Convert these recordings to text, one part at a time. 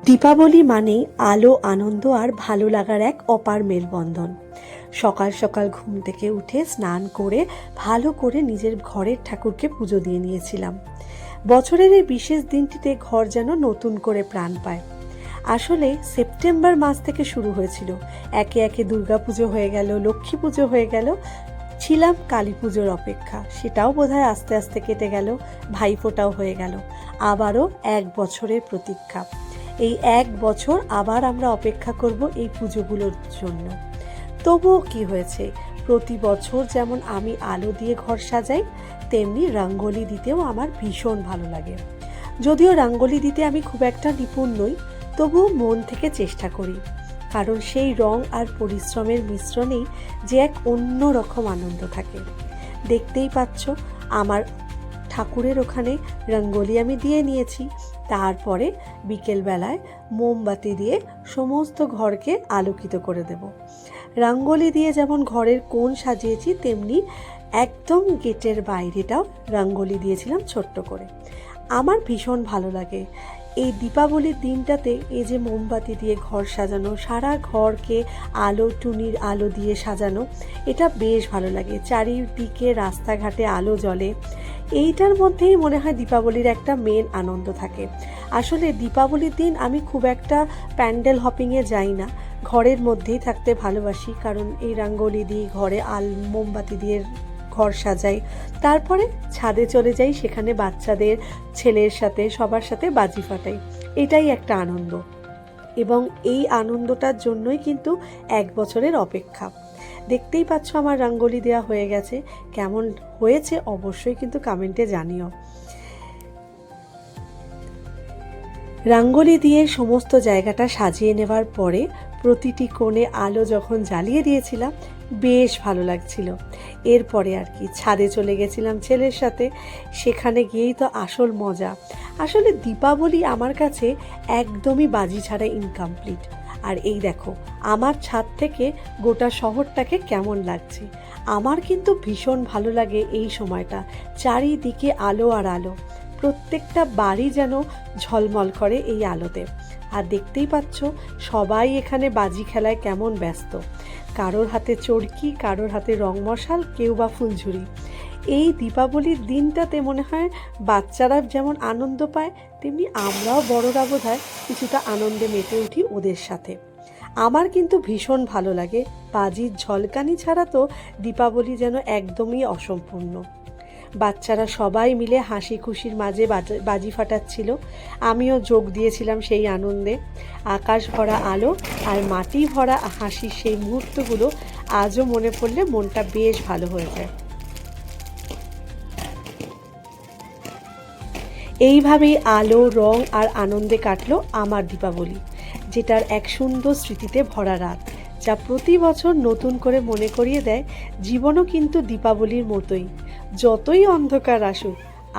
দীপাবলি মানেই আলো, আনন্দ আর ভালো লাগার এক অপার মেলবন্ধন। সকাল সকাল ঘুম থেকে উঠে স্নান করে ভালো করে নিজের ঘরের ঠাকুরকে পুজো দিয়ে নিয়েছিলাম। বছরের এই বিশেষ দিনটিতে ঘর যেন নতুন করে প্রাণ পায়। আসলে সেপ্টেম্বর মাস থেকে শুরু হয়েছিল। একে একে দুর্গাপুজো হয়ে গেল, লক্ষ্মী পুজো হয়ে গেল, ছিলাম কালী পুজোর অপেক্ষা। সেটাও বোধহয় আস্তে আস্তে কেটে গেল, ভাইফোঁটাও হয়ে গেল। আবারও 1 বছরের প্রতীক্ষা। এই 1 বছর আবার আমরা অপেক্ষা করব এই পুজোগুলোর জন্য। তবুও কি হয়েছে, প্রতি বছর যেমন আমি আলো দিয়ে ঘর সাজাই, তেমনি রঙ্গোলি দিতেও আমার ভীষণ ভালো লাগে। যদিও রঙ্গোলি দিতে আমি খুব একটা নিপুণ নই, তবুও মন থেকে চেষ্টা করি, কারণ সেই রং আর পরিশ্রমের মিশ্রণেই যে এক অন্য রকম আনন্দ থাকে। দেখতেই পাচ্ছ, আমার ঠাকুরের ওখানে রঙ্গোলি আমি দিয়ে নিয়েছি। তারপরে বিকেলবেলায় মোমবাতি দিয়ে সমস্ত ঘরকে আলোকিত করে দেব। রঙ্গোলি দিয়ে যেমন ঘরের কোণ সাজিয়েছি, তেমনি একদম গেটের বাইরেটাও রঙ্গোলি দিয়েছিলাম ছোট্ট করে। আমার ভীষণ ভালো লাগে এই দীপাবলির দিনটাতে এই যে মোমবাতি দিয়ে ঘর সাজানো, সারা ঘরকে আলো, টুনির আলো দিয়ে সাজানো, এটা বেশ ভালো লাগে। চারিদিকে রাস্তাঘাটে আলো জ্বলে, এইটার মধ্যেই মনে হয় দীপাবলির একটা মেন আনন্দ থাকে। আসলে দীপাবলির দিন আমি খুব একটা প্যান্ডেল হপিংয়ে যাই না, ঘরের মধ্যেই থাকতে ভালোবাসি, কারণ এই রঙ্গোলি দিই, ঘরে মোমবাতি দিয়ে ঘর সাজাই, তারপরে ছাদে চলে যাই, সেখানে বাচ্চাদের, ছেলের সাথে, সবার সাথে বাজি ফাটাই। এটাই একটা আনন্দ, এবং এই আনন্দটার জন্যই কিন্তু 1 বছরের অপেক্ষা। দেখতেই পাচ্ছ আমার রঙ্গোলি দেওয়া হয়ে গেছে। কেমন হয়েছে অবশ্যই কিন্তু কমেন্টে জানিও। রঙ্গোলি দিয়ে সমস্ত জায়গাটা সাজিয়ে নেওয়ার পরে প্রতিটি কোণে আলো যখন জ্বালিয়ে দিয়েছিলাম, বেশ ভালো লাগছিল। এরপরে আর কি ছাদে চলে গেছিলাম ছেলের সাথে। সেখানে গিয়েই তো আসল মজা। আসলে দীপাবলি আমার কাছে একদমই বাজি ছাড়া ইনকমপ্লিট। আর এই দেখো, আমার ছাদ থেকে গোটা শহরটাকে কেমন লাগছে। আমার কিন্তু ভীষণ ভালো লাগে এই সময়টা। চারিদিকে আলো আর আলো, প্রত্যেকটা বাড়ি যেন ঝলমল করে এই আলোতে। আর দেখতেই পাচ্ছ, সবাই এখানে বাজি খেলায় কেমন ব্যস্ত। কারোর হাতে চরকি, কারোর হাতে রং মশাল, কেউ বা ফুলঝুরি। এই দীপাবলির দিনটাতে মনে হয় বাচ্চারা যেমন আনন্দ পায়, তেমনি আমরাও বড়রা বোধহয় কিছুটা আনন্দে মেতে উঠি ওদের সাথে। আমার কিন্তু ভীষণ ভালো লাগে। বাজির ঝলকানি ছাড়া তো দীপাবলি যেন একদমই অসম্পূর্ণ। বাচ্চারা সবাই মিলে হাসি খুশির মাঝে বাজি ফাটাচ্ছিল, আমিও যোগ দিয়েছিলাম সেই আনন্দে। আকাশ ভরা আলো আর মাটি ভরা হাসির সেই মুহূর্তগুলো আজও মনে পড়লে মনটা বেশ ভালো হয়ে যায়। এইভাবেই আলো, রং আর আনন্দে কাটলো আমার দীপাবলি, যেটার এক সুন্দর স্মৃতিতে ভরা রাত, যা প্রতি বছর নতুন করে মনে করিয়ে দেয় জীবনও কিন্তু দীপাবলির মতোই। যতই অন্ধকার আসুক,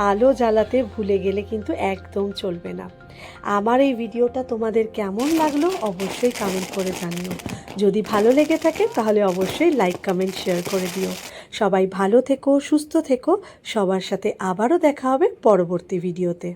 আলো জ্বালাতে ভুলে গেলে কিন্তু একদম চলবে না। আমার এই ভিডিওটা তোমাদের কেমন লাগলো অবশ্যই কমেন্ট করে জানিও। যদি ভালো লেগে থাকে তাহলে অবশ্যই লাইক, কমেন্ট, শেয়ার করে দিও। সবাই ভালো থেকো, সুস্থ থেকো। সবার সাথে আবারও দেখা হবে পরবর্তী ভিডিওতে।